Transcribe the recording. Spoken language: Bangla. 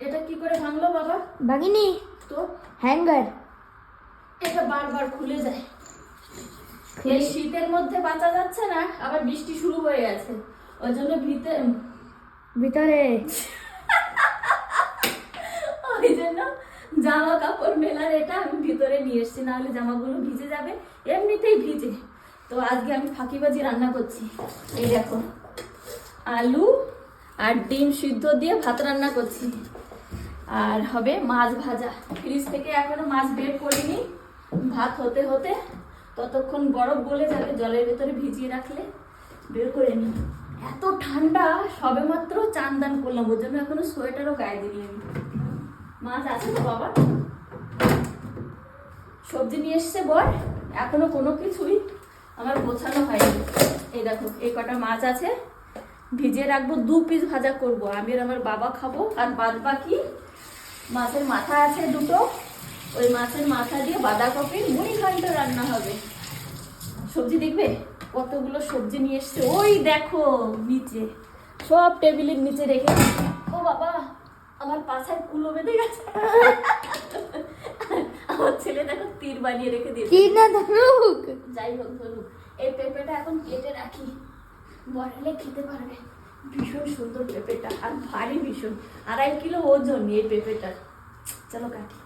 এটা কি করে ভাঙলো বাবা? ভাঙিনি তো হ্যাঙ্গার। এটা বারবার খুলে যায়। এই শীতের মধ্যে বাঁচা যাচ্ছে না, আবার বৃষ্টি শুরু হয়ে গেছে, ওই জন্য ভিতরে ওই জন্য জামা কাপড় মেলার এটা আমি ভিতরে নিয়ে এসছি, নাহলে জামাগুলো ভিজে যাবে, এমনিতেই ভিজে। তো আজকে আমি ফাঁকিবাজি রান্না করছি। এই দেখো, আলু আর ডিম সিদ্ধ দিয়ে ভাত রান্না করছি, আর হবে মাছ ভাজা। ফ্রিজ থেকে এখনো মাছ বের করিনি, ভাত হতে হতে ততক্ষণ বরফ গলে যাবে, জলের ভেতরে ভিজিয়ে রাখলে বের করে নি। এত ঠান্ডা, সবে মাত্র চান দান করলাম, ওর জন্য এখনো সোয়েটারও গায়ে দিই আমি। মাছ আছে তো বাবা? সবজি নিয়ে এসছে বর, এখনো কোনো কিছুই আমার গোছানো হয়নি। এই দেখো, এই কটা মাছ আছে, ভিজিয়ে রাখবো, 2 পিস ভাজা করব, আমি আর আমার বাবা খাবো। আর বাদ বাকি মাছের মাথা আছে 2টো, ওই মাছের মাথা দিয়ে বাঁধাকপির মুড়ি ঘন্ট রান্না হবে। সবজি দেখবে কতগুলো সবজি নিয়ে এসছে, ওই দেখো নিচে, সব টেবিলের নিচে রেখে। ও বাবা, আমার পাছায় কুলো বেঁধে গেছে। আমার ছেলে দেখো তীর বানিয়ে রেখে দিয়েছে। তীর না ধনুক, যাই হোক ধরুক, এই পেঁপেটা এখন কেটে রাখি, বড়ালে খেতে পারবে। ভীষণ সুন্দর পেঁপেটা, আর ভারী ভীষণ, 2.5 কিলো ওজন এই পেঁপেটা। চলো কাটি।